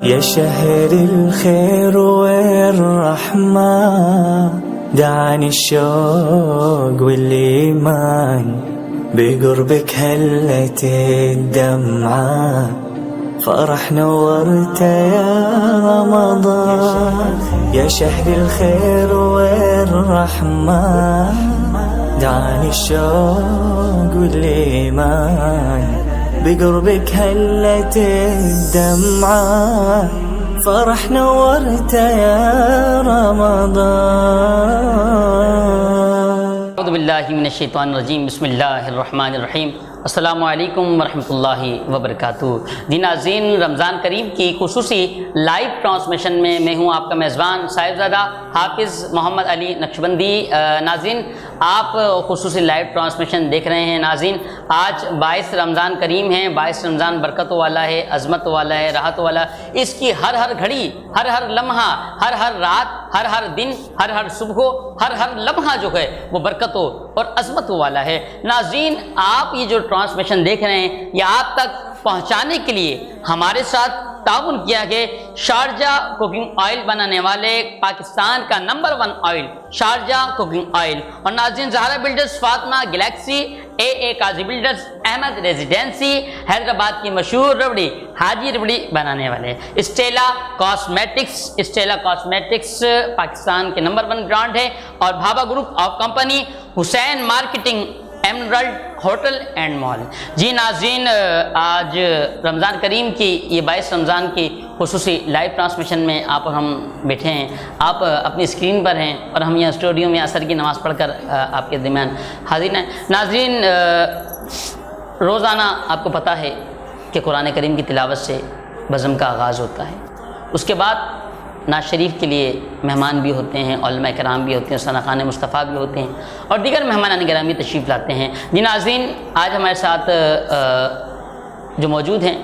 يا شهر الخير والرحمة دعاني الشوق والإيمان بقربك هلت الدمعة فرح نورت يا رمضان يا شهر الخير والرحمة دعاني الشوق والإيمان بقربك هلت الدمعة فرح نورت يا رمضان. اعوذ باللہ من الشیطان الرجیم. بسم اللہ الرحمن الرحیم. السلام علیکم ورحمۃ اللہ وبرکاتہ. جی ناظرین، رمضان کریم کی خصوصی لائیو ٹرانسمیشن میں میں ہوں آپ کا میزبان صاحبزادہ حافظ محمد علی نقشبندی. ناظرین، آپ خصوصی لائیو ٹرانسمیشن دیکھ رہے ہیں. ناظرین، آج 22 رمضان کریم ہے. 22 رمضان برکتوں والا ہے، عظمت والا ہے، راحت والا. اس کی ہر گھڑی، ہر لمحہ، ہر رات، ہر دن، ہر صبح، ہر لمحہ جو ہے وہ برکتوں اور عظمت والا ہے. ناظرین، آپ یہ جو ٹرانسمیشن دیکھ رہے ہیں یہ آپ تک پہنچانے کے لیے ہمارے ساتھ تعاون کیا کہ شارجہ کوکنگ آئل بنانے والے پاکستان کا number 1 oil Sharjah cooking oil. اور ناظرین، زہرا بلڈرز، فاطمہ گلیکسی، اے قاضی بلڈرز، احمد ریزیڈینسی، حیدرآباد کی مشہور ربڑی حاجی ربڑی بنانے والے. اسٹیلا کاسمیٹکس پاکستان کے نمبر 1 برانڈ ہے. اور Bhabha group of company, Hussain marketing, emerald hotel and mall. جی ناظرین، آج رمضان کریم کی یہ 22 رمضان کی خصوصی لائیو ٹرانسمیشن میں آپ اور ہم بیٹھے ہیں. آپ اپنی اسکرین پر ہیں اور ہم یہاں اسٹوڈیو میں عصر کی نماز پڑھ کر آپ کے درمیان حاضر ہیں. ناظرین، روزانہ آپ کو پتہ ہے کہ قرآن کریم کی تلاوت سے بزم کا آغاز ہوتا ہے. اس کے بعد نعت شریف کے لیے مہمان بھی ہوتے ہیں، علماء کرام بھی ہوتے ہیں، ثنا خوان مصطفیٰ بھی ہوتے ہیں اور دیگر مہمانان گرامی تشریف لاتے ہیں. جی ناظرین، آج ہمارے ساتھ جو موجود ہیں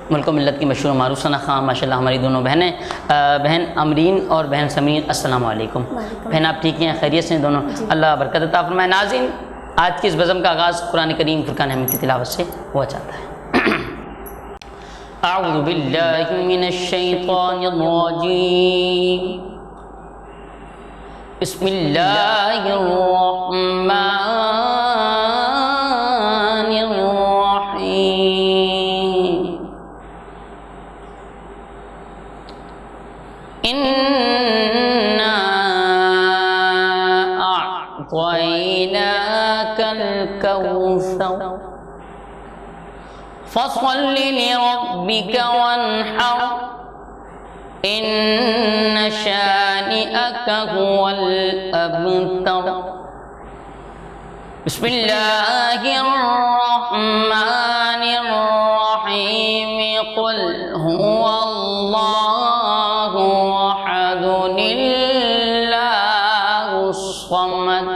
ملک و ملت کی مشہور معروف ثنا خوان ماشاء اللہ ہماری دونوں بہنیں، بہن امرین اور بہن سمرین. السلام علیکم. بہن آپ ٹھیک ہیں؟ خیریت سے دونوں؟ اللہ برکت عطا فرمائے. ناظرین، آج کی اس بزم کا آغاز قرآن کریم فرقان حمید کی تلاوت سے ہوا چاہتا ہے. اعوذ باللہ من الشیطان الرجیم. بسم اللہ الرحمن الرحیم. انا اعطیناک الکوثر فصل لربك وانحر ان شانئك هو الابتر. بسم اللہ الرحمن الرحیم. قل هو اللہ احد اللہ الصمد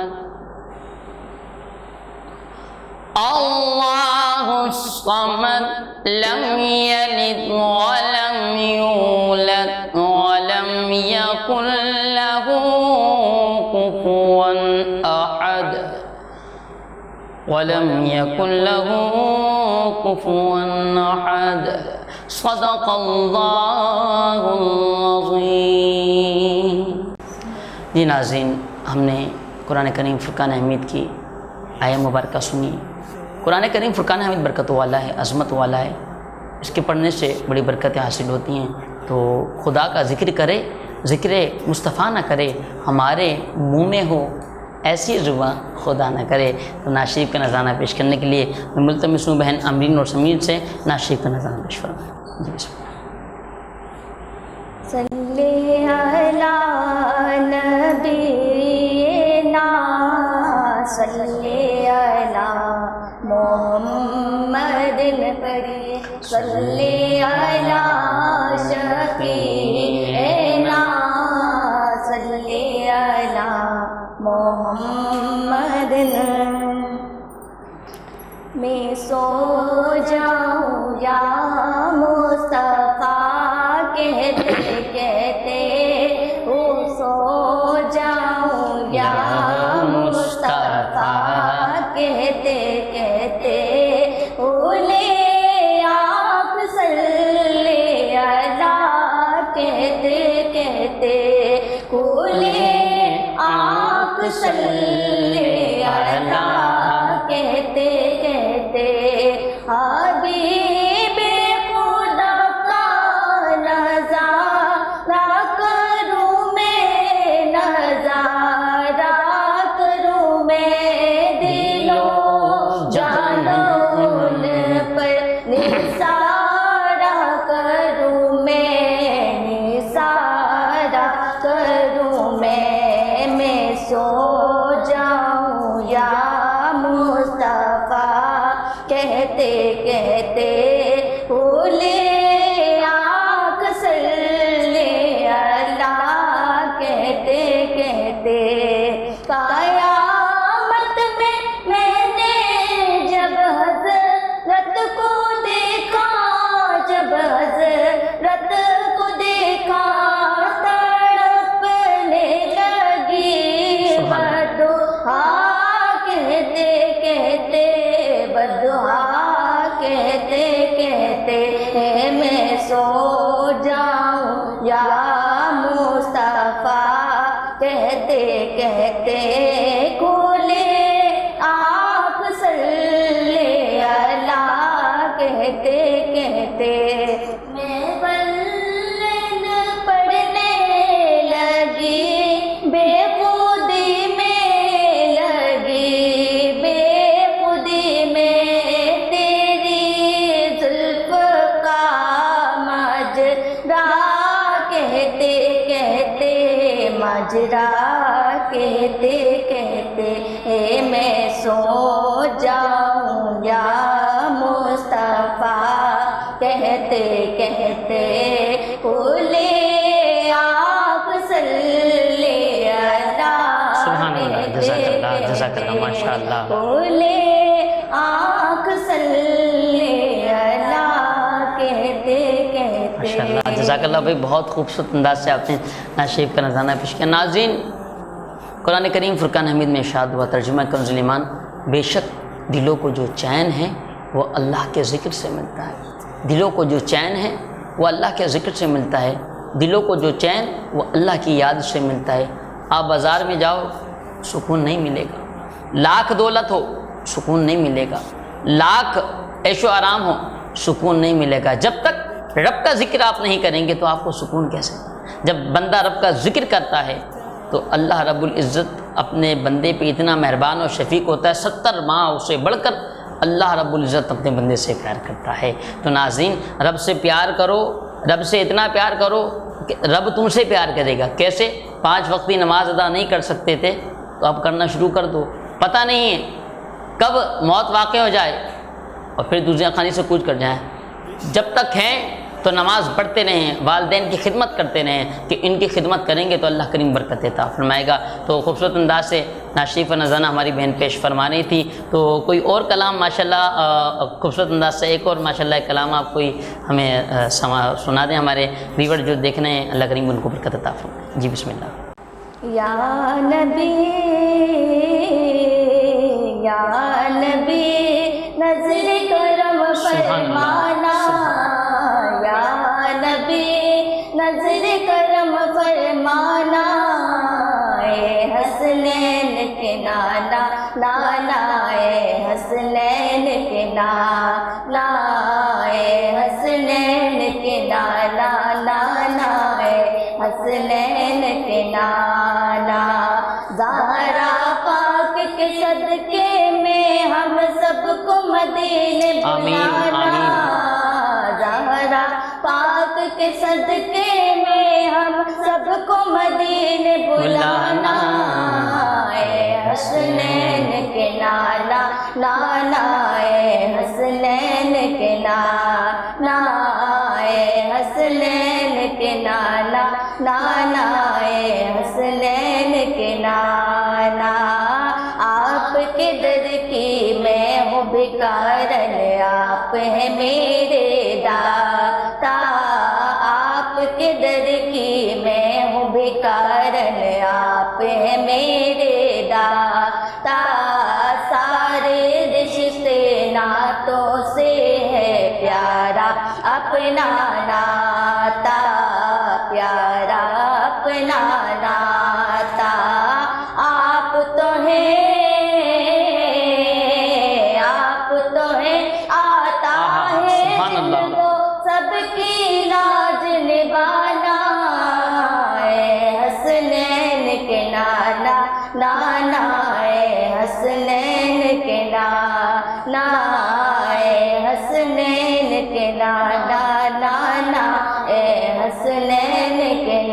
اللہ الصمد لم يلد ولم يولد ولم يكن له كفوا أحد صدق اللہ العظیم. جی ناظرین، ہم نے قرآن کریم فرقان حمید کی آیہ مبارکہ سنی. قرآن کریم فرقان حمید برکتوں والا ہے، عظمت والا ہے. اس کے پڑھنے سے بڑی برکتیں حاصل ہوتی ہیں. تو خدا کا ذکر کرے، ذکر مصطفیٰ نہ کرے، ہمارے منہ میں ہو ایسی زبان خدا نہ کرے. تو نعت شریف کا نذرانہ پیش کرنے کے لیے میں ملتمس ہوں بہن امرین اور سمیر سے نعت شریف کا نذرانہ پیش فرمائیں. جی بسم اللہ. صلی علی نبینا صلی علی محمد پڑھی صلی علی شفیعنا صلی علی محمد. میں سو جاؤں یا مصطفیٰ کہتے کہتے وہ سو جاؤں یا مصطفیٰ کہتے کہتے بولے آپ صلی علی صلی اللہ کہتے کہتے حبیب خدا کا نظارہ کروں میں، نظارہ کروں میں، دلوں جانوں پر نثارہ کروں میں، نثارہ کروں میں سو جاؤں یا مصطفیٰ کہتے کہتے بھولے آنکھ صلی اللہ کہتے کہتے قیامت میں نے جب حضرت کو دیکھا، جب حضرت کو دیکھا تڑپنے لگی بدعا کہتے کہتے، بدعا کہتے کہتے میں سو جاؤں یا مصطفیٰ کہتے کہتے کھولے آپ صلی اللہ کہتے کہتے میں بلن پڑھنے لگی، بے خودی میں لگی، بے خودی میں تیری زلف کا ماجرا کہتے کہتے، ماجرا کہتے کہتے میں سو جاؤں یا مصطفیٰ کہتے کہتے کھولے آپ صلی اللہ سبحان اللہ، جزاک اللہ، جزاک اللہ، ماشاء اللہ۔ کھولے آنکھ صلی اللہ کہتے کہتے ماشاء اللہ، جزاک اللہ بھائی، بہت خوبصورت انداز سے آپ نے نعت شریف کا نذرانہ پیش کیا۔ ناظرین، قرآن کریم فرقان حمید میں ارشاد ہوا، ترجمہ کنز ایمان، بے شک دلوں کو جو چین ہے وہ اللہ کے ذکر سے ملتا ہے، دلوں کو جو چین ہے وہ اللہ کے ذکر سے ملتا ہے، دلوں کو جو چین وہ اللہ کی یاد سے ملتا ہے۔ آپ بازار میں جاؤ سکون نہیں ملے گا، لاکھ دولت ہو سکون نہیں ملے گا، لاکھ عیش و آرام ہو سکون نہیں ملے گا، جب تک رب کا ذکر آپ نہیں کریں گے تو آپ کو سکون کیسے؟ جب بندہ رب کا ذکر کرتا ہے تو اللہ رب العزت اپنے بندے پہ اتنا مہربان اور شفیق ہوتا ہے، 70 ماہ اسے بڑھ کر اللہ رب العزت اپنے بندے سے پیار کرتا ہے۔ تو ناظرین، رب سے پیار کرو، رب سے اتنا پیار کرو کہ رب تم سے پیار کرے گا۔ کیسے؟ 5 وقتی نماز ادا نہیں کر سکتے تھے تو اب کرنا شروع کر دو، پتہ نہیں ہے کب موت واقع ہو جائے اور پھر دوسرے خانے سے کوچ کر جائیں، جب تک ہیں تو نماز پڑھتے رہیں، والدین کی خدمت کرتے رہیں کہ ان کی خدمت کریں گے تو اللہ کریم برکت عطا فرمائے گا۔ تو خوبصورت انداز سے نعت شریف و نذرانہ ہماری بہن پیش فرما رہی تھی، تو کوئی اور کلام ماشاءاللہ خوبصورت انداز سے ایک اور ماشاءاللہ ایک کلام آپ کوئی ہمیں سنا دیں، ہمارے ویور جو دیکھ رہے ہیں اللہ کریم ان کو برکت عطا فرمائے۔ جی بسم اللہ۔ یا نبی یا نبی نظر کرم فرمانا، یا نبی نظر کرم فرمانا، اے حسنین کے نانا، نانا اے حسنین کے نانا، اے حسنین کے نانا، نانا اے حسنین کے نانا، زہرا پاک کے صدقے میں ہم سب کو مدینے بلانا، زہرا پاک کے صدقے میں ہم سب کو مدینے بلانا، اے حسنین کے نانا، نانا اے حسنین کے نانا، اے حسنین کے نانا، نانا اے حسنین کے نانا، آپ کے در کی میں ہوں بھکارن، آپ ہیں میرے داتا، آپ کے در کی میں ہوں بھکارن، آپ ہیں میرے داتا، سارے رشتے ناتوں سے ہے پیارا اپنا ناتا، پیارا اپنا ناتا، آپ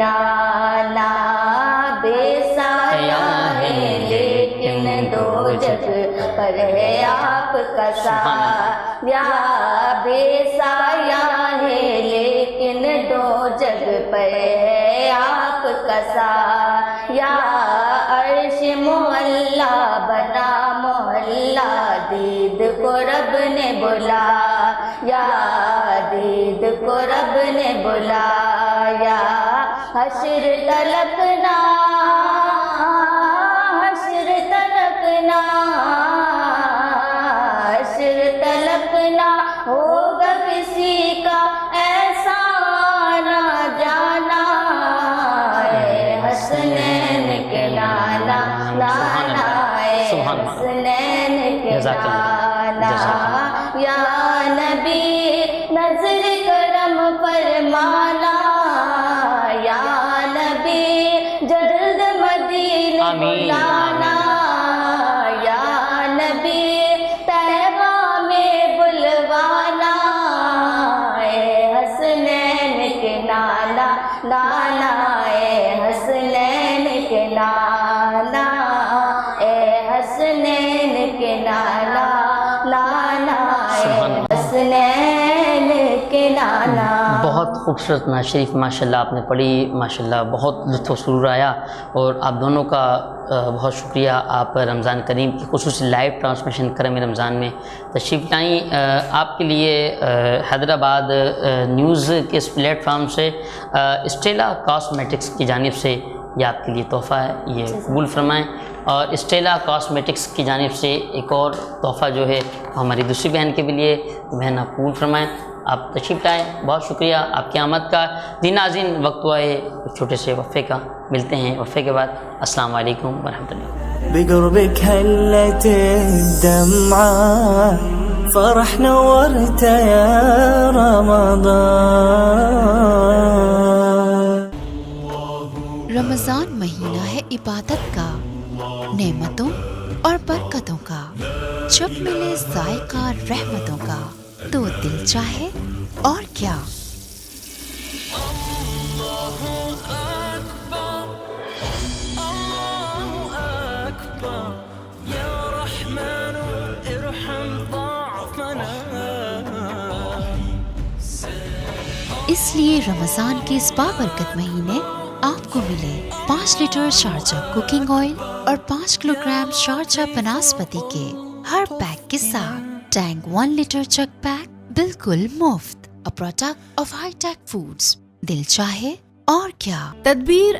آنا بے سایہ ہے لیکن دو جگ پر ہے آپ کا سایہ بے سایہ ہے لیکن دو جگ پر ہے آپ کا سایہ عرش معلا بنا محلہ دید کو رب نے بلایا دید کو رب نے بلایا حشر تلکنا حشر تلکنا حشر تلکنا ہوگا کسی کا ایسا آنا جانا اے حسنین کے نانا نانا اے حسنین کے نانا یا نبی نظر کرم فرمانا یا نبی جلد مدینے بلانا یا نبی طیبہ میں بلوانا اے حسنین کے نانا نانا اے حسنین کے نانا اے حسنین کے نانا نانا اے حسنین کے نانا. بہت خوبصورت نعت شریف ماشاءاللہ آپ نے پڑھی، ماشاءاللہ بہت لطف و سرور آیا، اور آپ دونوں کا بہت شکریہ. آپ رمضان کریم کی خصوصی لائیو ٹرانسمیشن کرم رمضان میں تشریف لائیں. آپ کے لیے حیدرآباد نیوز کے اس پلیٹ فارم سے اسٹیلا کاسمیٹکس کی جانب سے یہ آپ کے لیے تحفہ ہے، یہ قبول فرمائیں. اور اسٹیلا کاسمیٹکس کی جانب سے ایک اور تحفہ جو ہے ہماری دوسری بہن کے بھی لیے، بہن آپ قبول فرمائیں. آپ تشریف لائیں، بہت شکریہ آپ کی آمد کا. جی ناظرین، وقت ہوا ہے ایک چھوٹے سے وقفے کا، ملتے ہیں وقفے کے بعد. السلام علیکم ورحمۃ اللہ. بقربك هلت الدمعة فرح نورت يا رمضان. رمضان مہینہ ہے عبادت کا، نعمتوں اور برکتوں کا. جب ملے ذائقہ رحمتوں کا تو دل چاہے اور کیا. اس لیے رمضان کے اس بابرکت مہینے آپ کو ملے 5 لیٹر شارجہ کوکنگ آئل اور 5 کلو گرام شارجہ بناسپتی کے ہر پیک کے ساتھ ٹینگ 1 لیٹر چک پیک بالکل مفت. A product of High Tech Foods. دل چاہے اور کیا. تدبیر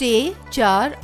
3, 4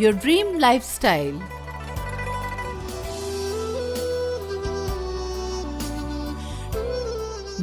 your dream lifestyle.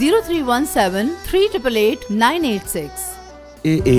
0317388986. AA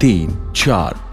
3, 4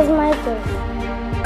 is my choice.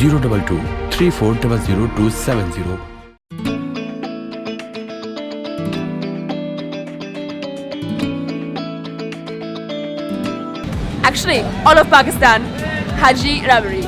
02234000270. Actually, all of Pakistan, Haji Rabari.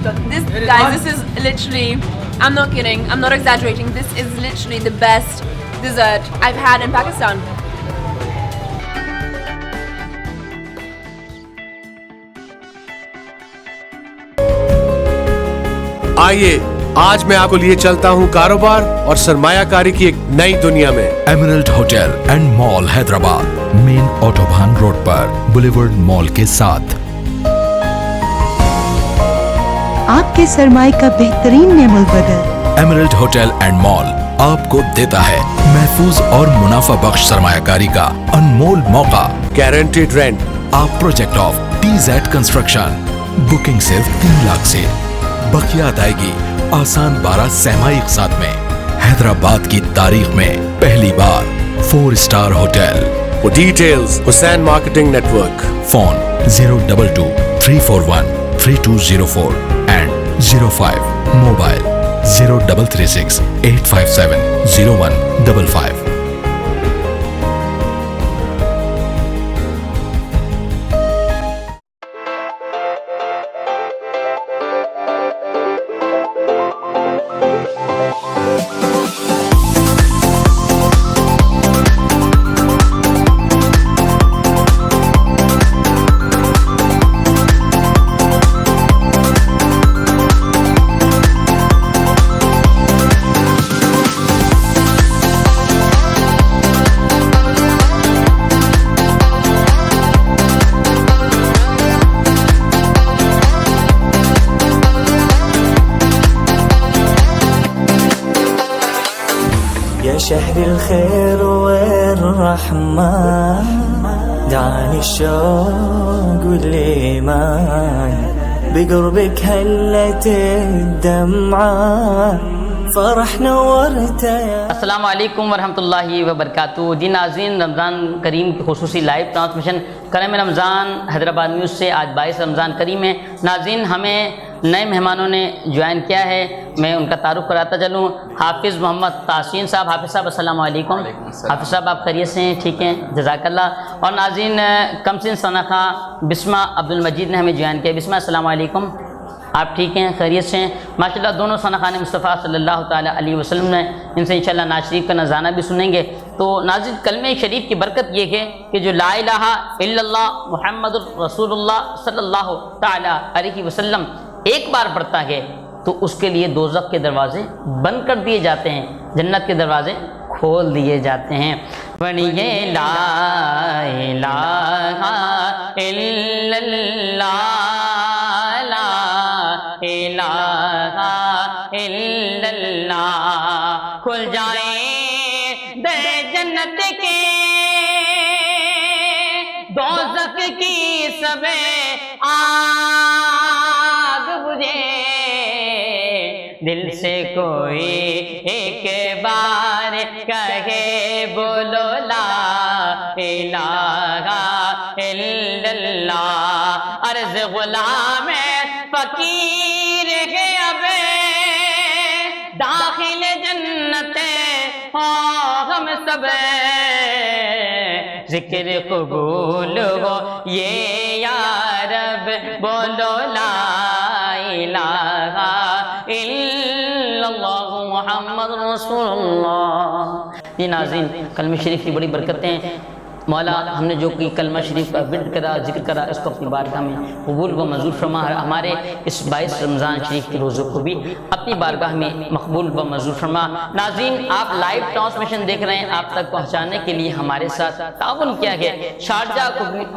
This, guys, this is literally, I'm not kidding, I'm not exaggerating, this is literally the best dessert I've had in Pakistan. آئیے آج میں آپ کو لیے چلتا ہوں کاروبار اور سرمایہ کاری کی ایک نئی دنیا میں. Emerald hotel and mall Hyderabad, main autobahn road پر, بولیورڈ مال کے ساتھ. آپ کے سرمایہ کا بہترین نعم البدل. ایمرلڈ ہوٹل اینڈ مال آپ کو دیتا ہے محفوظ اور منافع بخش سرمایہ کاری کا انمول موقع. Guaranteed rent. آپ project of TZ construction. Booking صرف 3 لاکھ سے, بقیہ ادائیگی آسان 12 سہمائی اقساط میں. حیدرآباد کی تاریخ میں پہلی بار 4 star hotel. For details, Hussain Marketing Network. Phone 022 341 3204 and 05. Mobile 0336 857 0155. يا شهر الخير والرحمة دعني الشوق والإيمان بقربك هلت الدمعة فرح نورت يا. السلام علیکم ورحمۃ اللہ وبرکاتہ. جی ناظرین, رمضان کریم کی خصوصی لائیو ٹرانسمیشن کرم رمضان حیدرآباد نیوز سے آج 22 رمضان کریم ہے. ناظرین, ہمیں نئے مہمانوں نے جوائن کیا ہے, میں ان کا تعارف کراتا چلوں. حافظ محمد تحسین صاحب. حافظ صاحب السلام علیکم. حافظ صاحب آپ خیریت سے ہیں؟ ٹھیک ہیں, جزاک اللہ. اور ناظرین, کمسن ثنا بسمہ عبد المجید نے ہمیں جوائن کیا. بسمہ السلام علیکم, آپ ٹھیک ہیں, خیریت سے ہیں؟ ماشاءاللہ دونوں ثنا مصطفیٰ صلی اللہ تعالیٰ علیہ وسلم نے, ان سے انشاءاللہ نعت شریف کا نذرانہ بھی سنیں گے. تو ناظرین, کلمہ شریف کی برکت یہ ہے کہ جو لا الہ الا اللہ محمد الرسول اللہ صلی اللہ تعالیٰ علیہ وسلم ایک بار پڑھتا ہے تو اس کے لیے دوزخ کے دروازے بند کر دیے جاتے ہیں, جنت کے دروازے کھول دیے جاتے ہیں. پڑھیے لا الہ الا اللہ الہ الا اللہ, کھل جائیں در جنت کے دوزخ کی سب آگ بجھے, دل سے کوئی ایک بار کہے بولو لا الہ الا اللہ. عرض غلام فقیر ہے اب داخل جنت ہو ہم سب, ذکر قبول ہو یہ یا رب بولو لا الہ الا اللہ محمد رسول اللہ. یہ ناظرین, کلمہ شریف کی بڑی برکتیں ہیں. مولا ہم نے جو کوئی کلمہ شریف کا ورد کرا, ذکر کرا, اس کو اپنی بارگاہ میں قبول و منظور فرما. ہمارے اس 22 رمضان شریف کے روزوں کو بھی اپنی بارگاہ میں مقبول و منظور فرما. ناظرین, آپ لائیو ٹرانسمیشن دیکھ رہے ہیں, آپ تک پہنچانے کے لیے ہمارے ساتھ تعاون کیا ہے شارجہ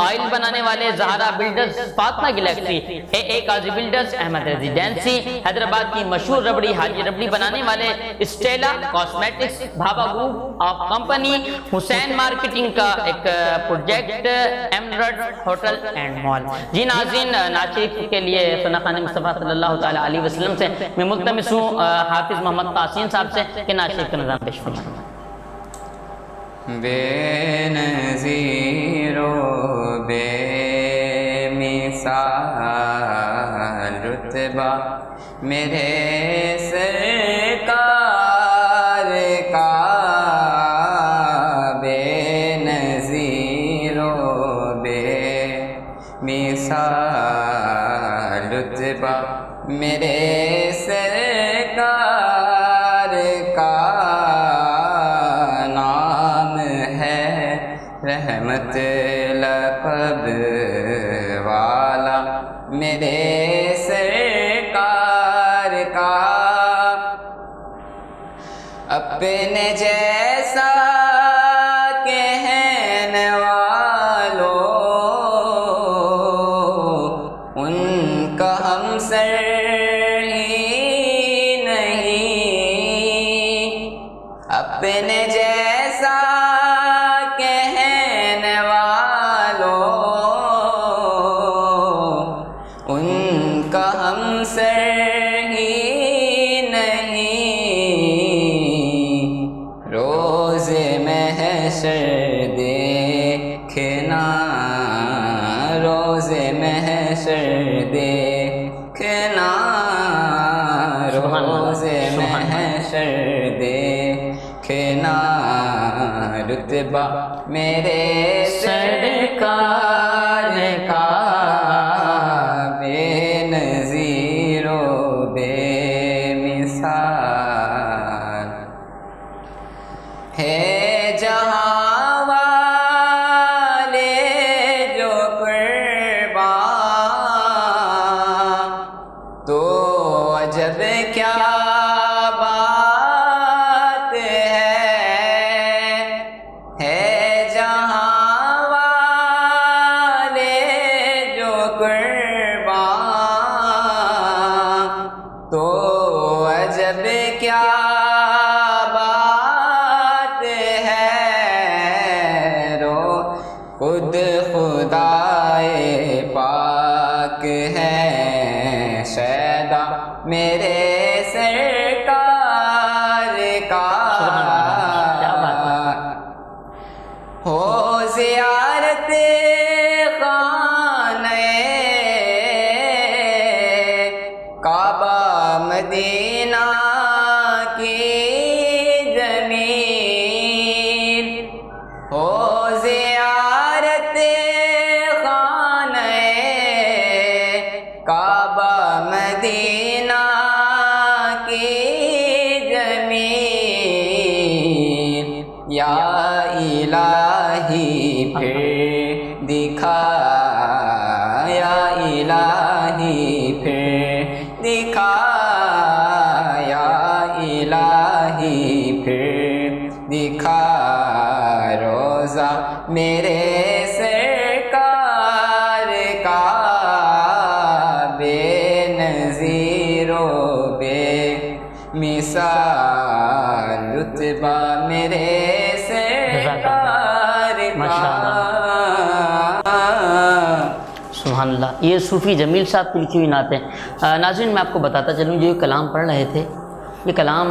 آئل بنانے والے زہرا بلڈرز, فاطمہ گلیکسی, اے قاضی بلڈرز, احمد ریزیڈینسی, حیدرآباد کی مشہور ربڑی حاجی ربڑی بنانے والے Stella cosmetics, Bhabha group of company, Hussain marketing کا ایک project emerald hotel and mall. جی ناظرین, نعت شریف کے لیے ثنا مصطفیٰ صلی اللہ تعالیٰ علیہ وسلم سے میں ملتمس ہوں حافظ محمد تحسین صاحب سے کہ نعت شریف کا نظام پیش فرمائیں. بے نظیر و بے مثال رتبہ میرے سرکار کا, مثال رتبہ میرے کا اپنے جیسا کہنے والوں ان کا ہم سر ہی نہیں، اپنے جیسا کہنے والوں ان کا ہم سر ہی نہیں، روز محشر دیکھنا، روز محشر دیکھنا، روز محشر دیکھنا، رتبہ میرے سرکار کا بے نظیر و بے مثال ہے، جہاں والے جو قربان تو عجب کیا بات ہے جہاں والے جو قربان تو عجب کیا بات ہے، رو خود خدائے پاک ہے شیدا میرے سرکار کا، ہو زیارت خانہ کعبہ مدینہ کی زمین، ہو زیارت خانہ کعبہ مدینہ کی زمین، یا الہی پھر دکھا، یا الہی پھر دکھا، یا الہی پھر دکھا روزہ میرے سرکار کا بے نظیر و بے مثال، رتبہ میرے سرکار کا۔ سبحان اللہ، یہ صوفی جمیل صاحب کی لکھی ہوئی نعتیں۔ ناظرین میں آپ کو بتاتا چلوں، جو یہ کلام پڑھ رہے تھے، یہ کلام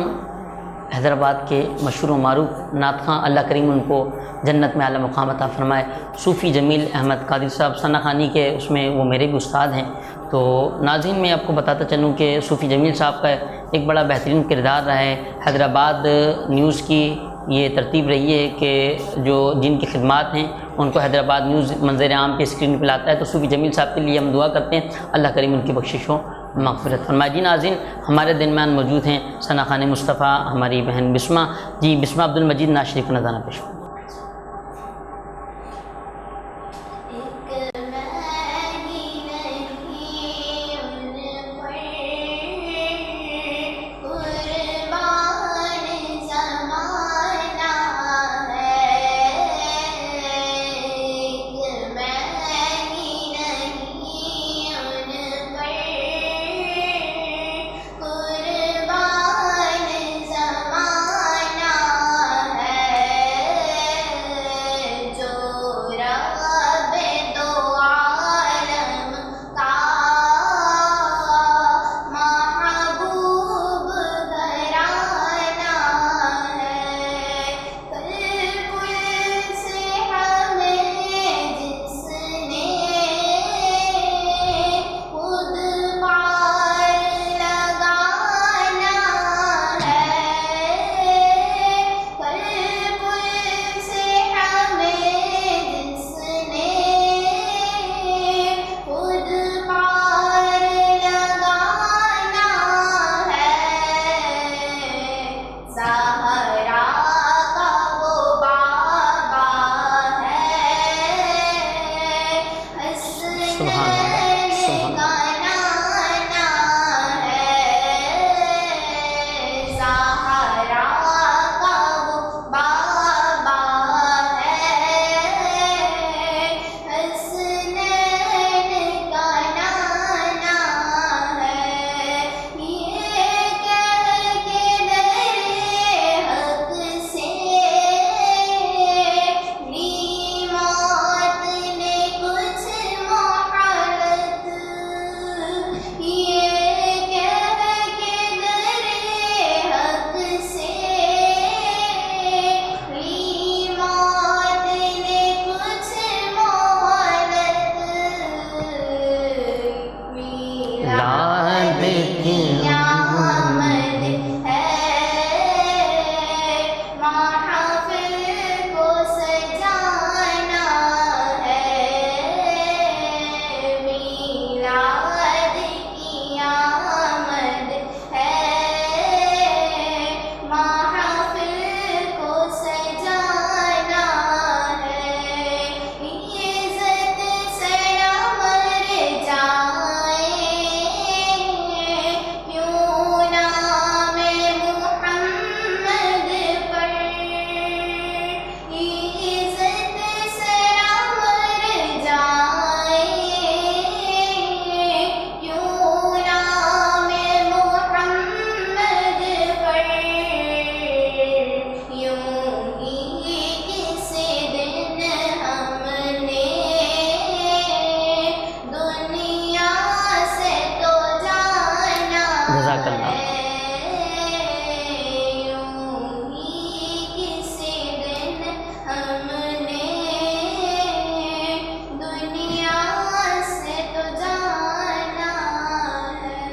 حیدرآباد کے مشہور و معروف نعت خواں اللہ کریم ان کو جنت میں اعلیٰ مقام عطا فرمائے، صوفی جمیل احمد قادری صاحب ثنا خوانی کے، اس میں وہ میرے بھی استاد ہیں۔ تو ناظرین میں آپ کو بتاتا چلوں کہ صوفی جمیل صاحب کا ایک بڑا بہترین کردار رہا ہے۔ حیدرآباد نیوز کی یہ ترتیب رہی ہے کہ جن کی خدمات ہیں ان کو حیدرآباد نیوز منظر عام پہ اسکرین پہ لاتا ہے، تو صوفی جمیل صاحب کے لیے ہم دعا کرتے ہیں اللہ کریم ان کی بخشش ہو، مغفرت فرمائے۔ جی ناظرین ہمارے درمیان موجود ہیں ثنا خوان مصطفیٰ، ہماری بہن بسمہ جی، بسمہ عبد المجید ناشری کا نذرانہ پیش کریں۔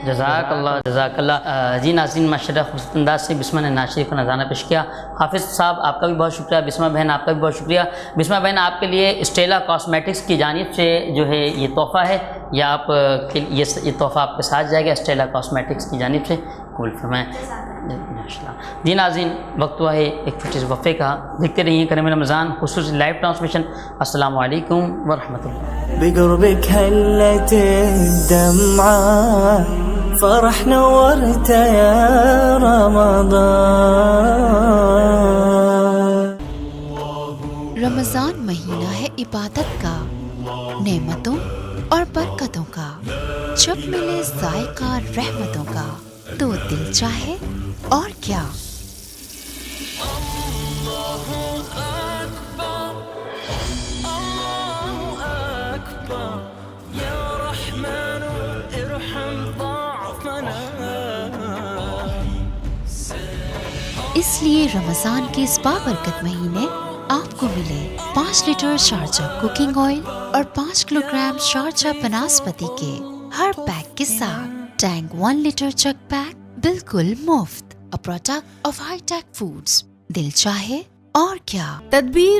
جزاک اللہ. جی ناظرین ماشاءاللہ خوبصورت انداز سے بسمہ نے نعت شریف کا نذرانہ پیش کیا. حافظ صاحب آپ کا بھی بہت شکریہ. بسمہ بہن آپ کا بھی بہت شکریہ. بسمہ بہن آپ کے لیے اسٹیلا کاسمیٹکس کی جانب سے جو ہے یہ تحفہ ہے، یا آپ یہ تحفہ آپ کے ساتھ جائے گا اسٹیلا کاسمیٹکس کی جانب سے. قبول فرمائیں. جی ناظرین وقت ہوا ہے ایک چھوٹے سے وقفے کا. دیکھتے رہیے کریم رمضان خصوصی لائیو ٹرانسمیشن. السلام علیکم ورحمۃ اللہ. بقربك هلت الدمعة فرح نورت يا رمضان. رمضان مہینہ ہے عبادت کا، نعمتوں اور برکتوں کا. جب ملے ذائقہ رحمتوں کا تو دل چاہے اور کیا. اس لیے رمضان کے اس بابرکت مہینے آپ کو ملے 5 لیٹر شارجہ کوکنگ آئل اور 5 کلو گرام شارجہ بناسپتی کے ہر پیک کے ساتھ ٹینگ 1 لیٹر چک پیک بالکل مفت. A product of high tech foods. دل چاہے اور کیا. تدبیر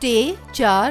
3, 4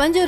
5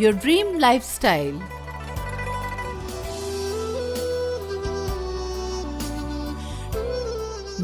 your dream lifestyle.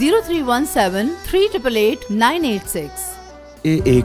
0317388986. AA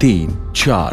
3, 4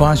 5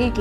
1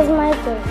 is my choice.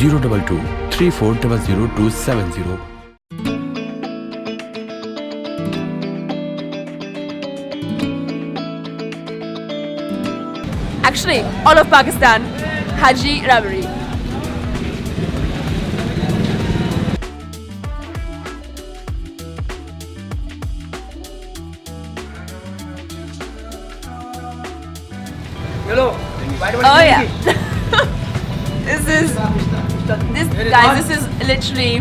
02234000270. Actually, all of Pakistan, Haji Rabari. Hello. Oh yeah. This is literally,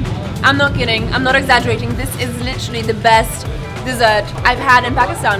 I'm not kidding, I'm not exaggerating, this is literally the best dessert I've had in Pakistan.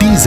TZ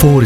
4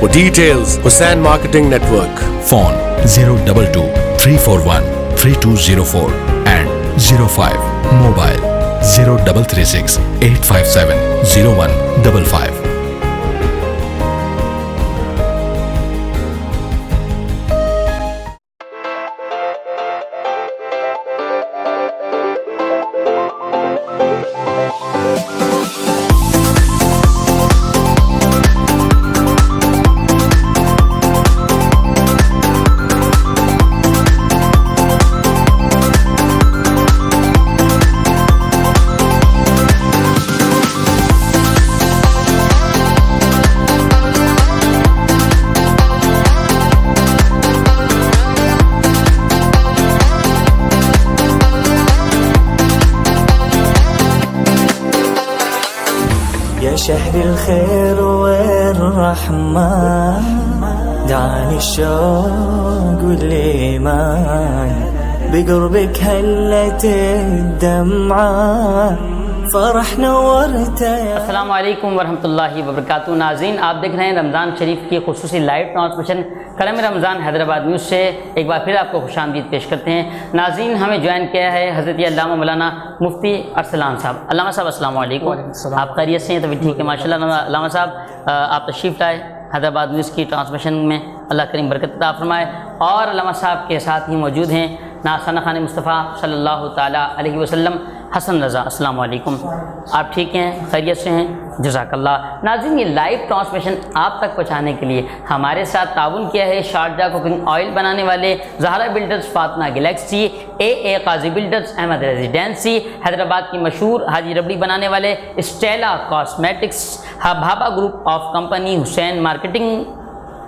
For details, Hussain Marketing Network. Phone 022-341-3204 and 05. Mobile 0336-857-0155. شهر الخير والرحمة دعاني الشوق والإيمان بقربك هلت الدمعة فرح نورت يا السلام علیکم ورحمۃ اللہ وبرکاتہ. ناظرین آپ دیکھ رہے ہیں رمضان شریف کی خصوصی لائیو ٹرانسمیشن کلام رمضان حیدرآباد نیوز سے. ایک بار پھر آپ کو خوش آمدید پیش کرتے ہیں. ناظرین ہمیں جوائن کیا ہے حضرت علامہ مولانا مفتی ارسلان صاحب. علامہ صاحب السلام علیکم. آپ خیریت سے ہیں؟ طبیعت ٹھیک ہے ماشاء اللہ. علامہ صاحب آپ تشریف لائے حیدرآباد نیوز کی ٹرانسمیشن میں, اللہ کریم برکت عطا فرمائے. اور علامہ صاحب کے ساتھ ہی موجود ہیں ناصحانہ خان مصطفیٰ صلی اللہ تعالیٰ علیہ وسلم حسن رضا. السلام علیکم. آپ ٹھیک ہیں, خیریت سے ہیں؟ جزاک اللہ. ناظرین یہ لائیو ٹرانسمیشن آپ تک پہنچانے کے لیے ہمارے ساتھ تعاون کیا ہے شارجہ کوکنگ آئل بنانے والے زہرا بلڈرز, فاطمہ گلیکسی, اے قاضی بلڈرز, احمد ریزیڈینسی, حیدرآباد کی مشہور حاجی ربڑی بنانے والے Stella cosmetics, Bhabha group of company, Hussain marketing,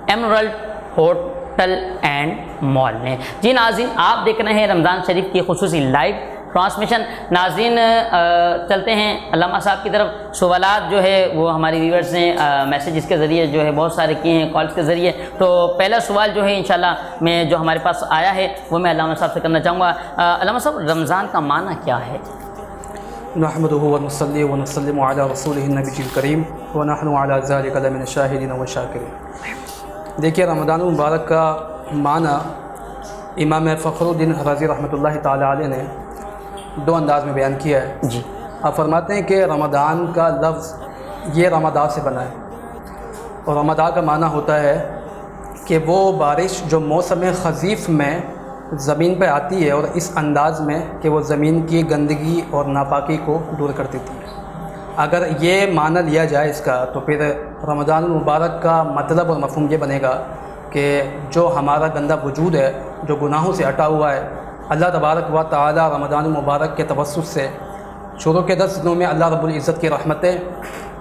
emerald hotel and mall نے. جی ناظرین آپ دیکھ رہے ہیں رمضان شریف کی خصوصی لائیو ٹرانسمیشن. ناظرین چلتے ہیں علامہ صاحب کی طرف. سوالات جو ہے وہ ہماری ویورز نے میسیجز کے ذریعے جو ہے بہت سارے کیے ہیں, کالز کے ذریعے. تو پہلا سوال جو ہے انشاءاللہ میں جو ہمارے پاس آیا ہے وہ میں علامہ صاحب سے کرنا چاہوں گا. علامہ صاحب رمضان کا معنی کیا ہے؟ نحمده ونصلي ونسلم على رسوله النبي الكريم ونحن على ذلك لمن الشاهدين والشاكرين. دیکھیے رمضان المبارک کا معنی امام فخر الدین رازی رحمۃ اللہ تعالی علیہ نے دو انداز میں بیان کیا ہے. جی آپ فرماتے ہیں کہ رمضان کا لفظ یہ رمضان سے بنا ہے, اور رمضان کا معنی ہوتا ہے کہ وہ بارش جو موسم خزیف میں زمین پہ آتی ہے اور اس انداز میں کہ وہ زمین کی گندگی اور ناپاکی کو دور کر دیتی ہے. اگر یہ معنی لیا جائے اس کا تو پھر رمضان المبارک کا مطلب اور مفہوم یہ بنے گا کہ جو ہمارا گندہ وجود ہے, جو گناہوں سے ہٹا ہوا ہے, اللہ تبارک و تعالی رمضان المبارک کے توسط سے شروع کے 10 دنوں میں اللہ رب العزت کی رحمتیں,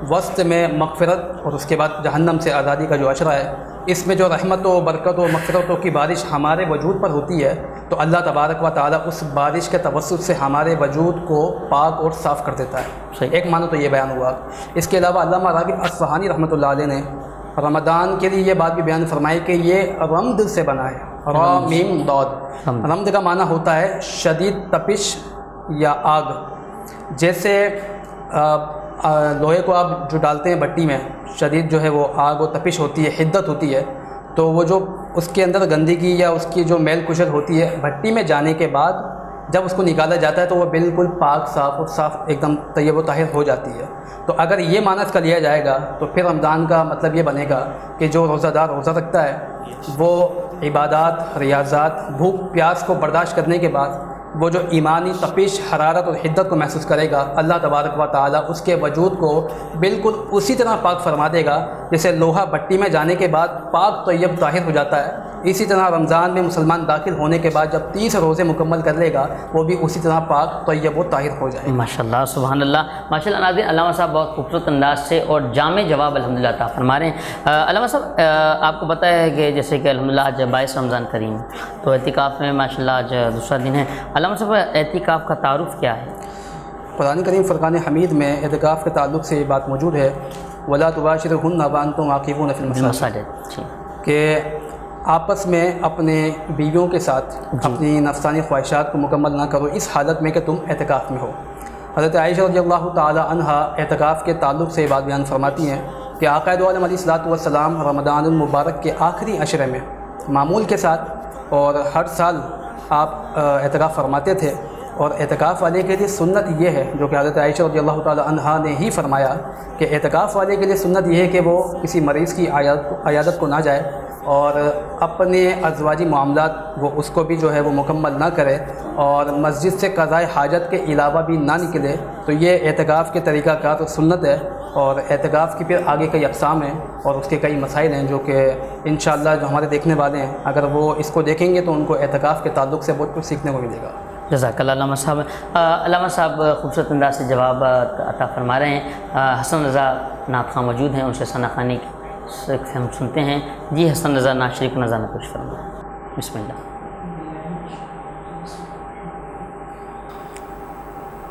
وسط میں مغفرت اور اس کے بعد جہنم سے آزادی کا جو عشرہ ہے, اس میں جو رحمت و برکت و مغفرتوں کی بارش ہمارے وجود پر ہوتی ہے تو اللہ تبارک و تعالی اس بارش کے توسط سے ہمارے وجود کو پاک اور صاف کر دیتا ہے. ایک معنی تو یہ بیان ہوا. اس کے علاوہ علامہ راغب اصفہانی رحمۃ اللہ علیہ نے رمضان کے لیے یہ بات بھی بیان فرمائی کہ یہ رمد سے بنا ہے, را میم ضاد. رمد کا معنی ہوتا ہے شدید تپش یا آگ. جیسے لوہے کو آپ جو ڈالتے ہیں بٹی میں, شدید جو ہے وہ آگ و تپش ہوتی ہے, حدت ہوتی ہے, تو وہ جو اس کے اندر گندگی یا اس کی جو میل کشل ہوتی ہے بھٹی میں جانے کے بعد جب اس کو نکالا جاتا ہے تو وہ بالکل پاک صاف اور صاف ایک دم طیب و طاہر ہو جاتی ہے. تو اگر یہ معنی اس کا لیا جائے گا تو پھر رمضان کا مطلب یہ بنے گا کہ جو روزہ دار روزہ رکھتا ہے وہ عبادات, ریاضات, بھوک پیاس کو برداشت کرنے کے بعد وہ جو ایمانی تپش, حرارت اور حدت کو محسوس کرے گا, اللہ تبارک و تعالی اس کے وجود کو بالکل اسی طرح پاک فرما دے گا جیسے لوہا بٹی میں جانے کے بعد پاک طیب طاہر ہو جاتا ہے. اسی طرح رمضان میں مسلمان داخل ہونے کے بعد جب 30 روزے مکمل کر لے گا وہ بھی اسی طرح پاک طیب و طاہر ہو جائے. ماشاءاللہ سبحان اللہ. ماشاءاللہ ناظرین علامہ صاحب بہت خوبصورت انداز سے اور جامع جواب الحمدللہ عطا فرما رہے ہیں. علامہ صاحب آپ کو پتہ ہے کہ جیسے کہ الحمدللہ آج 22 رمضان کریم تو اعتکاف میں ماشاءاللہ آج دوسرا دن ہے. علامہ صاحب اعتکاف کا تعارف کیا ہے؟ قرآن کریم فرقان حمید میں اعتکاف کے تعلق سے یہ بات موجود ہے وَلَا تُبَاشِرُهُنَّ وَأَنْتُمْ عَاكِفُونَ فِي الْمَسَاجِدِ, کہ آپس میں اپنے بیویوں کے ساتھ اپنی نفسانی خواہشات کو مکمل نہ کرو اس حالت میں کہ تم اعتکاف میں ہو. حضرت عائشہ رضی اللہ تعالی عنہا اعتکاف کے تعلق سے یہ بات بیان فرماتی ہیں کہ آقا دو عالم علیہ الصلوۃ والسلام رمضان المبارک کے آخری عشرے میں معمول کے ساتھ اور ہر سال آپ اعتکاف فرماتے تھے. اور اعتکاف والے کے لیے سنت یہ ہے جو کہ حضرت عائشہ رضی اللہ تعالی عنہا نے ہی فرمایا کہ اعتکاف والے کے لیے سنت یہ ہے کہ وہ کسی مریض کی عیادت کو نہ جائے اور اپنے ازواجی معاملات وہ اس کو بھی جو ہے وہ مکمل نہ کرے اور مسجد سے قضاء حاجت کے علاوہ بھی نہ نکلے. تو یہ اعتکاف کے طریقہ کار تو سنت ہے. اور اعتکاف کی پھر آگے کئی اقسام ہیں اور اس کے کئی مسائل ہیں جو کہ انشاءاللہ جو ہمارے دیکھنے والے ہیں اگر وہ اس کو دیکھیں گے تو ان کو اعتکاف کے تعلق سے بہت کچھ سیکھنے کو ملے گا. جزاک اللہ علامہ صاحب. علامہ صاحب خوبصورت انداز سے جواب عطا فرما رہے ہیں. حسن رضا نعت خواں موجود ہیں, ان سے ثنا خوانی سے ہم سنتے ہیں. جی حسن رضا نعت شریف نظر میں کچھ فرمائیں. بسم اللہ.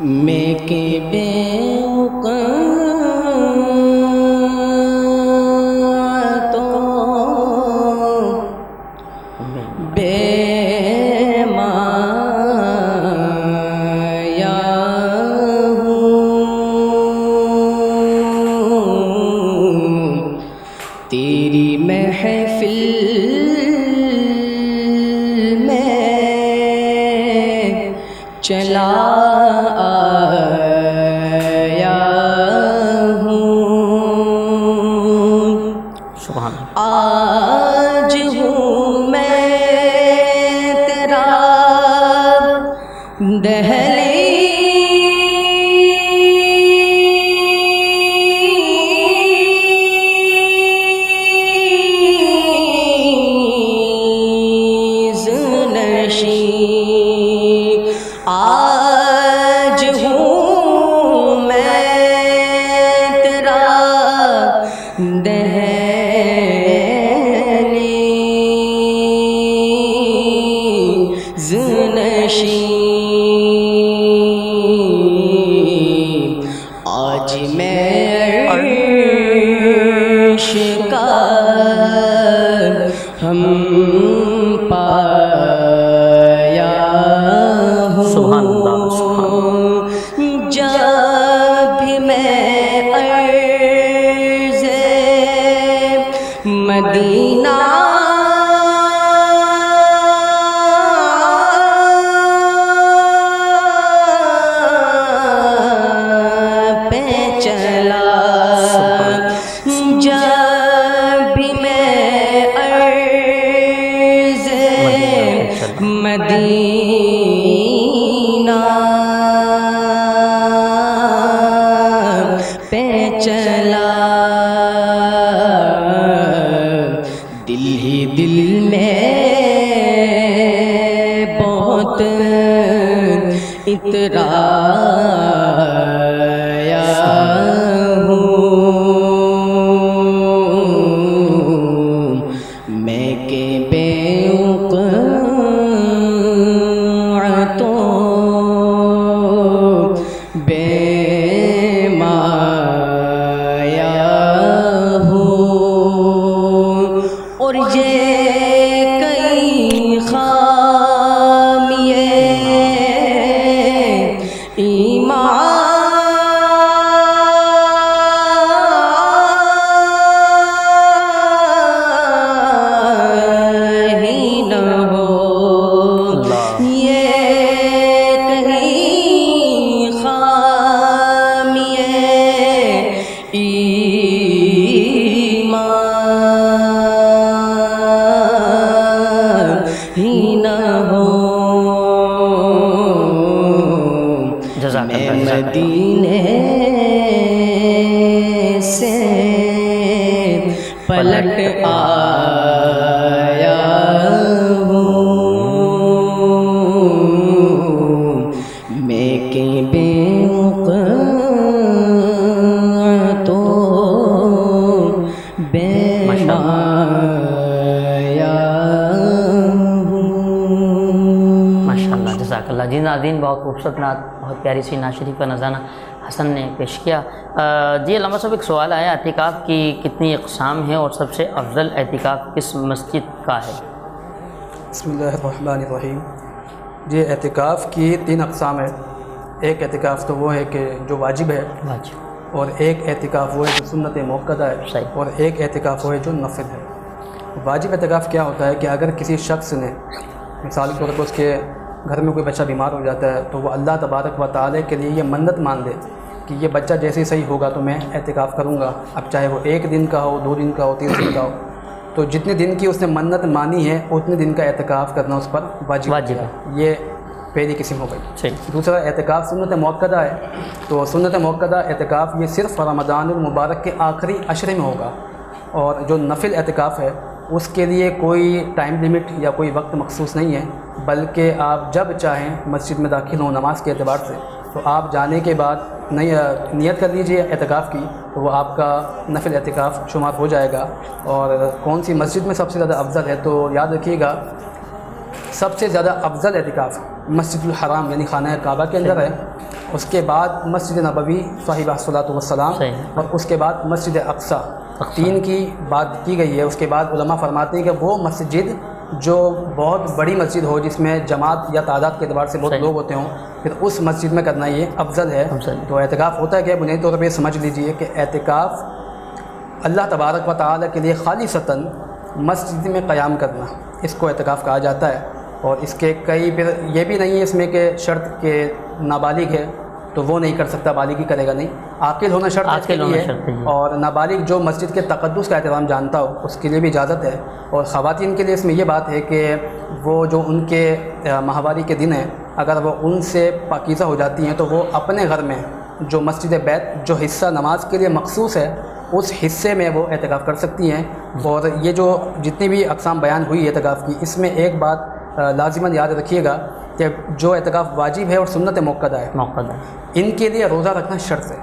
میں کے بے وقت بے مایا ہوں، تیری محفل میں چلا آیا ہوں، سبحان اللہ. آج ہوں میں تیرا دہلیز نشین، آج ہوں میں تیرا دہلیز نشین، آج میں عرش کا ہم پایا سبحان اللہ، سبحان ہوں، جب بھی میں عرض مدینہ پہ چلا، جب بھی میں عرض مدینہ پہ چلا، دل ہی دل میں بہت اترایا ہوں، میں کہ بے وقعتوں بے مایا ہوں، اور یہ کئی خامیے ایمان ہی نہ ہو، یہ کہیں خامیے ایمان ہی نہ ہو، جزاک میں اللہ. مدینے سے پلٹ آیا ہوں، میں کہ بے وقعتوں بے مایا ہوں. ماشاء اللہ، جزاک اللہ. جی ناظرین، بہت خوبصورت نعت، بہت پیاری سی نعت شریف کا نذرانہ حسن نے پیش کیا. جی علامہ صاحب، ایک سوال آیا، اعتکاف کی کتنی اقسام ہیں اور سب سے افضل اعتکاف کس مسجد کا ہے؟ بسم اللہ الرحمن الرحیم. جی اعتکاف کی 3 اقسام ہے. ایک اعتکاف تو وہ ہے کہ جو واجب ہے، اور ایک اعتکاف وہ ہے جو سنت موقدہ ہے، اور ایک اعتکاف وہ ہے جو نفل ہے. واجب اعتکاف کیا ہوتا ہے کہ اگر کسی شخص نے مثال کے طور پر اس کے گھر میں کوئی بچہ بیمار ہو جاتا ہے تو وہ اللہ تبارک و تعالی کے لیے یہ منت مان دے کہ یہ بچہ جیسے ہی صحیح ہوگا تو میں اعتکاف کروں گا، اب چاہے وہ 1 دن کا ہو، 2 دن کا ہو، 3 دن کا ہو. تو جتنے دن کی اس نے منت مانی ہے اتنے دن کا اعتکاف کرنا اس پر واجب ہے. یہ پہلی قسم ہو گئی. دوسرا اعتکاف سنت موقدہ ہے. تو سنت موقدہ اعتکاف یہ صرف رمضان المبارک کے آخری عشرے میں ہوگا، اور جو نفل اعتکاف ہے اس کے لیے کوئی ٹائم لیمٹ یا کوئی وقت مخصوص نہیں ہے، بلکہ آپ جب چاہیں مسجد میں داخل ہوں نماز کے اعتبار سے تو آپ جانے کے بعد نیت کر لیجئے اعتکاف کی، تو وہ آپ کا نفل اعتکاف شمار ہو جائے گا. اور کون سی مسجد میں سب سے زیادہ افضل ہے تو یاد رکھیے گا سب سے زیادہ افضل اعتکاف مسجد الحرام یعنی خانہ کعبہ کے اندر ہے، اس کے بعد مسجد نبوی صاحبہ الصلاۃ والسلام، اور اس کے بعد مسجد اقصیٰ. 3 کی بات کی گئی ہے. اس کے بعد علماء فرماتے ہیں کہ وہ مسجد جو بہت بڑی مسجد ہو جس میں جماعت یا تعداد کے اعتبار سے بہت لوگ ہوتے ہوں، پھر اس مسجد میں کرنا یہ افضل ہے. تو اعتکاف ہوتا ہے کہ بنیادی طور پہ سمجھ لیجئے کہ اعتکاف اللہ تبارک و تعالیٰ کے لیے خالصتاً مسجد میں قیام کرنا، اس کو اعتکاف کہا جاتا ہے. اور اس کے کئی پھر یہ بھی نہیں ہے اس میں کہ شرط کہ نابالغ ہے تو وہ نہیں کر سکتا، بالغی کرے گا نہیں، عاقل ہونا شرط اس کے لیے ہے. اور نابالغ جو مسجد کے تقدس کا احترام جانتا ہو اس کے لیے بھی اجازت ہے. اور خواتین کے لیے اس میں یہ بات ہے کہ وہ جو ان کے ماہواری کے دن ہیں اگر وہ ان سے پاکیزہ ہو جاتی ہیں تو وہ اپنے گھر میں جو مسجد بیت جو حصہ نماز کے لیے مخصوص ہے اس حصے میں وہ اعتکاف کر سکتی ہیں. اور یہ جو جتنی بھی اقسام بیان ہوئی اعتکاف کی، اس میں ایک بات لازماً یاد رکھیے گا کہ جو اعتکاف واجب ہے اور سنت موقدہ ہے، ان کے لیے روزہ رکھنا شرط ہے.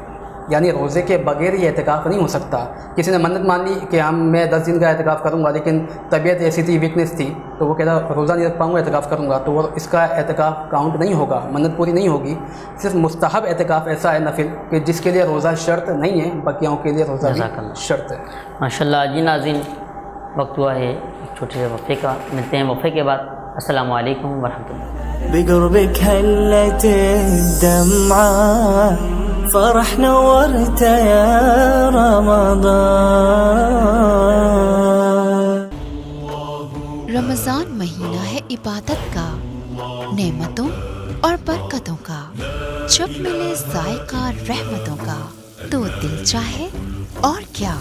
یعنی روزے کے بغیر یہ اعتکاف نہیں ہو سکتا. کسی نے منت مان لی کہ میں 10 دن کا اعتکاف کروں گا لیکن طبیعت ایسی تھی، ویکنیس تھی، تو وہ کہتا روزہ نہیں رکھ پاؤں گا، اعتکاف کروں گا، تو وہ اس کا اعتکاف کاؤنٹ نہیں ہوگا، منت پوری نہیں ہوگی. صرف مستحب اعتکاف ایسا ہے نفل کہ جس کے لیے روزہ شرط نہیں ہے، بقیوں کے لیے روزہ بھی شرط ہے. ماشاء اللہ. جی ناظرین، وقت ہوا ہے ایک چھوٹے سے وقفے کا. ملتے ہیں وقفے کے بعد. السلام علیکم ورحمۃ اللہ. بقربك هلت الدمعة فرح نورت يا رمضان. رمضان مہینہ ہے عبادت کا، نعمتوں اور برکتوں کا. جب ملے ذائقہ رحمتوں کا تو دل چاہے اور کیا.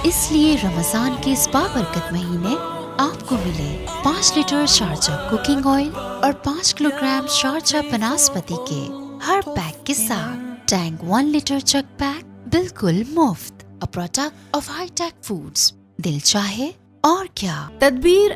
اس لیے رمضان کے اس بابرکت مہینے آپ کو ملے 5 لیٹر شارجہ کوکنگ آئل اور 5 کلو گرام شارجہ بناسپتی کے ہر پیک کے ساتھ ٹینگ 1 لیٹر چک پیک بالکل مفت. A product of High Tech Foods. دل چاہے اور کیا. تدبیر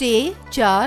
3, 4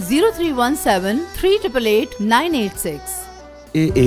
0317 388 986. AA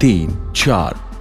3, 4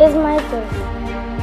is my choice.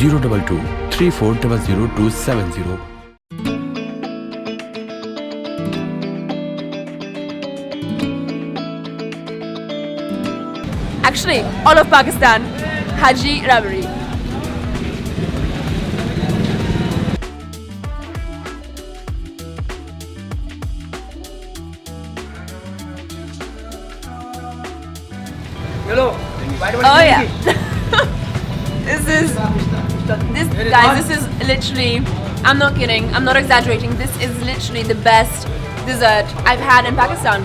022 34000270. Actually, all of Pakistan, Haji Rabari. Hello. Oh yeah. This guys, this is literally, I'm not kidding, I'm not exaggerating, this is literally the best dessert I've had in Pakistan.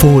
4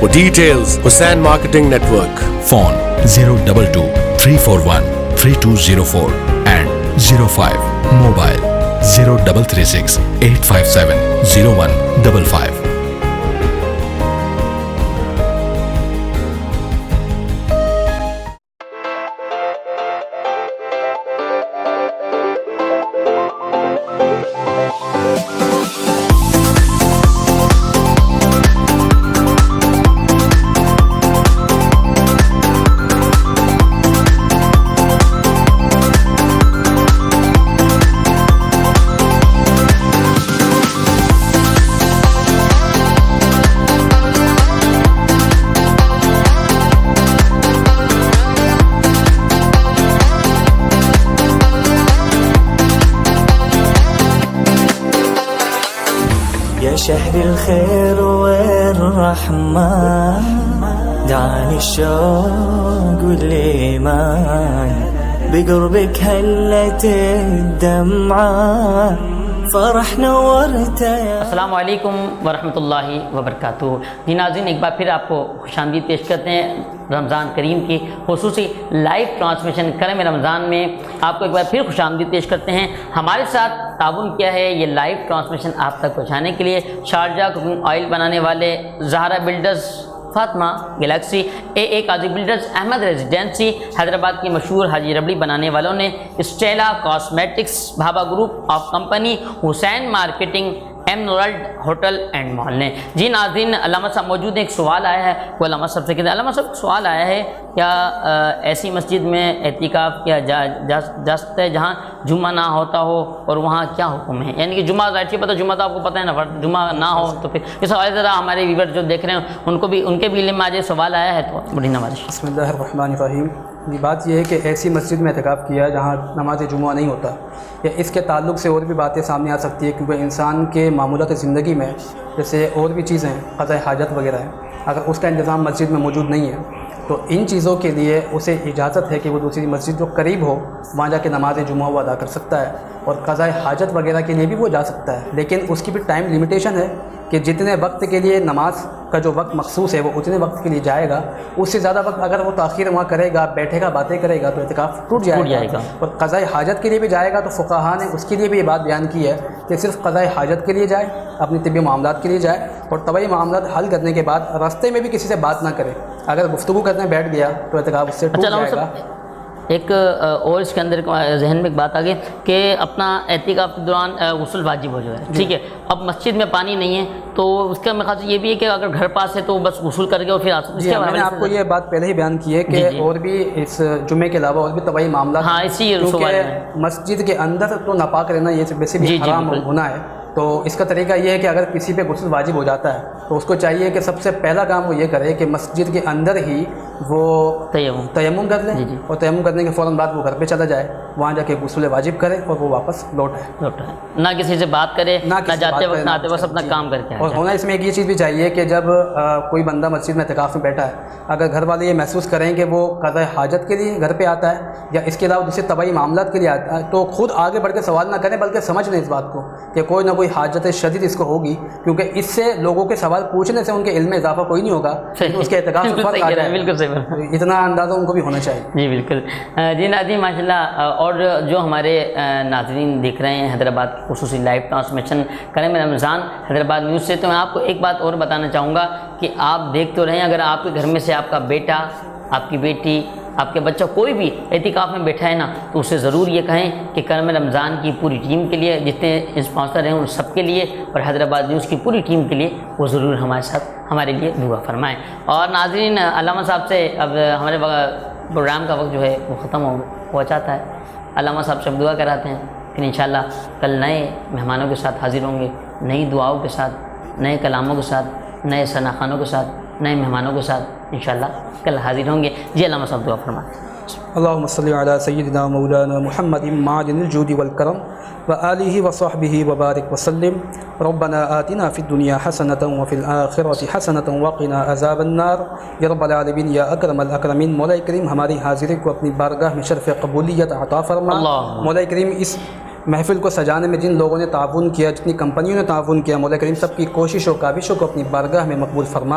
For details, Hussain Marketing Network. Phone 022 341 3204 and 05. Mobile 0336 857 0155. يا شهر الخير والرحمة دعاني الشوق والإيمان بقربك هلت الدمعة فرح نورت يا السلام علیکم ورحمۃ اللہ وبرکاتہ۔ جی ناظرین، ایک بار پھر آپ کو خوش آمدید پیش کرتے ہیں رمضان کریم کی خصوصی لائیو ٹرانسمیشن کرم رمضان میں آپ کو ایک بار پھر خوش آمدید پیش کرتے ہیں۔ ہمارے ساتھ تعاون کیا ہے یہ لائیو ٹرانسمیشن آپ تک پہنچانے کے لیے شارجہ کوکنگ آئل بنانے والے Zahra builders, Fatima galaxy, AA Qazi builders, Ahmed residency, Hyderabad کی مشہور حاجی ربڑی بنانے والوں نے، Stella cosmetics, Bhabha group of company, Hussain marketing, emerald hotel and mall نے۔ جی ناظرین، علامہ صاحب موجود ہیں، ایک سوال آیا ہے، وہ علامہ صاحب سے کہتے ہیں۔ علامہ صاحب سوال آیا ہے، کیا ایسی مسجد میں اعتکاف کیا جا سکتا ہے جہاں جمعہ نہ ہوتا ہو، اور وہاں کیا حکم ہے؟ یعنی کہ جمعہ ظاہر سی پتہ، جمعہ تو آپ کو پتہ ہے نا، جمعہ نہ ہو تو پھر یہ سوال ذرا ہمارے ویور جو دیکھ رہے ہیں ان کے بھی علم میں آج یہ سوال آیا ہے، تو بڑی نمازش۔ بسم اللہ الرحمن الرحیم۔ یہ بات یہ ہے کہ ایسی مسجد میں اعتکاف کیا جہاں نماز جمعہ نہیں ہوتا، یا اس کے تعلق سے اور بھی باتیں سامنے آ سکتی ہے، کیونکہ انسان کے معمولات زندگی میں جیسے اور بھی چیزیں قضاء حاجت وغیرہ ہیں، اگر اس کا انتظام مسجد میں موجود نہیں ہے تو ان چیزوں کے لیے اسے اجازت ہے کہ وہ دوسری مسجد جو قریب ہو وہاں جا کے نماز جمعہ وہ ادا کر سکتا ہے، اور قضاء حاجت وغیرہ کے لیے بھی وہ جا سکتا ہے، لیکن اس کی بھی ٹائم لمیٹیشن ہے کہ جتنے وقت کے لیے نماز کا جو وقت مخصوص ہے وہ اتنے وقت کے لیے جائے گا، اس سے زیادہ وقت اگر وہ تاخیر وہاں کرے گا، بیٹھے گا، باتیں کرے گا تو اعتکاف ٹوٹ جائے گا۔ اور قضاء حاجت کے لیے بھی جائے گا تو فقہاء نے اس کے لیے بھی یہ بات بیان کی ہے کہ صرف قضاء حاجت کے لیے جائے، اپنی طبی معاملات کے لیے جائے، اور طبعی معاملات حل کرنے کے بعد راستے میں بھی کسی سے بات نہ کرے، اگر گفتگو کرنے بیٹھ گیا تو اعتکاف اس سے ٹوٹ جائے گا۔ ایک اور اس کے اندر ذہن میں ایک بات آ گئی کہ اپنا اعتکاف کے دوران غسل واجب ہو جائے، ٹھیک ہے، اب مسجد میں پانی نہیں ہے تو اس کا میرے خیال سے یہ بھی ہے کہ اگر گھر پاس ہے تو بس غسل کر کے اور پھر میں نے آپ کو یہ بات پہلے ہی بیان کی ہے کہ اور بھی اس جمعے کے علاوہ اور بھی طبعی معاملات، ہاں اسی مسجد کے اندر تو ناپاک رہنا یہ ویسے بھی حرام گناہ ہے، تو اس کا طریقہ یہ ہے کہ اگر کسی پہ غسل واجب ہو جاتا ہے تو اس کو چاہیے کہ سب سے پہلا کام وہ یہ کرے کہ مسجد کے اندر ہی وہ تیمم کر لیں، اور تیمم کرنے کے فوراً بعد وہ گھر پہ چلا جائے، وہاں جا کے غسل واجب کرے اور وہ واپس لوٹائے، نہ کسی سے بات کرے، نہ جاتے وقت نہ آتے وقت اپنا کام کر کے۔ اور ہونا اس میں ایک یہ چیز بھی چاہیے کہ جب کوئی بندہ مسجد میں اعتکاف میں بیٹھا ہے، اگر گھر والے یہ محسوس کریں کہ وہ قضاء حاجت کے لیے گھر پہ آتا ہے یا اس کے علاوہ دوسرے طبعی معاملات کے لیے آتا ہے، تو خود آگے بڑھ کے سوال نہ کریں بلکہ سمجھ لیں اس بات کو کہ کوئی نہ کوئی حاجت شدید اس کو ہوگی، کیونکہ اس سے لوگوں کے سوال پوچھنے سے ان کے علم میں اضافہ کوئی نہیں ہوگا، اس کے اعتکاف سے فرق آ جائے، بالکل صحیح، اتنا اندازہ ان کو بھی ہونا چاہیے۔ جی بالکل۔ جی ناظرین ماشاء اللہ، اور جو ہمارے ناظرین دیکھ رہے ہیں حیدرآباد کی خصوصی لائیو ٹرانسمیشن کرم رمضان حیدرآباد نیوز سے، تو میں آپ کو ایک بات اور بتانا چاہوں گا کہ آپ دیکھ تو رہے ہیں، اگر آپ کے گھر میں سے آپ کا بیٹا، آپ کی بیٹی، آپ کے بچہ کوئی بھی اعتکاف میں بیٹھا ہے نا، تو اسے ضرور یہ کہیں کہ کرم رمضان کی پوری ٹیم کے لیے، جتنے اسپانسر ہیں ان سب کے لیے، اور حیدرآباد نیوز کی پوری ٹیم کے لیے وہ ضرور ہمارے ساتھ ہمارے لیے دعا فرمائیں۔ اور ناظرین، علامہ صاحب سے اب ہمارے پروگرام کا وقت جو ہے وہ ختم ہو جاتا ہے، علامہ صاحب سے دعا کراتے ہیں، پھر انشاءاللہ کل نئے مہمانوں کے ساتھ حاضر ہوں گے، نئی دعاؤں کے ساتھ، نئے کلاموں کے ساتھ، نئے ثناخانوں کے ساتھ، نئے مہمانوں کے ساتھ انشاءاللہ کل حاضر ہوں گے۔ جی علامہ صاحب دعا فرمائیں۔ اللهم صل على سيدنا مولانا محمد معدن الجود والكرم وآله وصحبه وبارك وسلم. ربنا آتنا في الدنيا حسنة وفي الآخرة حسنة وقنا عذاب النار. یا رب العالمین یا اکرم الاکرمین، مولا کریم ہماری حاضری کو اپنی بارگاہ میں شرف قبولیت عطا فرما. مولا کریم اس محفل کو سجانے میں جن لوگوں نے تعاون کیا، جتنی کمپنیوں نے تعاون کیا، مولا کریم سب کی کوشش و کاوشوں کو اپنی بارگاہ میں مقبول فرما.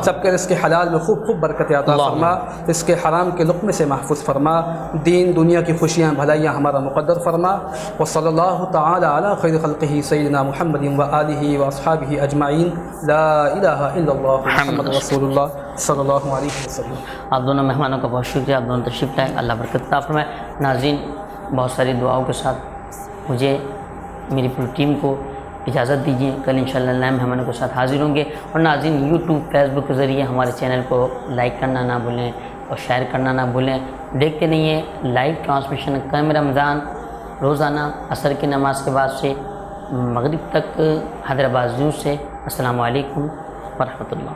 سب کے رزق حلال میں خوب خوب برکت عطا فرما، رزق حرام کے لقمے سے محفوظ فرما. دین دنیا کی خوشیاں بھلائیاں ہمارا مقدر فرما. وصلی اللہ تعالی علی خیر خلقہ سیدنا محمد وآلہ واصحابہ اجمعین. لا الہ الا اللہ محمد رسول اللہ صلی اللہ علیہ وسلم. آپ دونوں مہمانوں کا بہت شکریہ، آپ دونوں تشریف لائے، اللہ برکت عطا فرمائے. ناظرین، بہت ساری دعاؤں کے ساتھ مجھے میری پوری ٹیم کو اجازت دیجیے. کل انشاءاللہ نئے مہمانوں کے ساتھ حاضر ہوں گے. اور ناظرین، یوٹیوب فیس بک کے ذریعے ہمارے چینل کو لائک کرنا نہ بھولیں اور شیئر کرنا نہ بھولیں. دیکھتے رہیے لائیو ٹرانسمیشن قائم رمضان روزانہ عصر کی نماز کے بعد سے مغرب تک حیدرآباد زو سے. السلام علیکم ورحمۃ اللہ.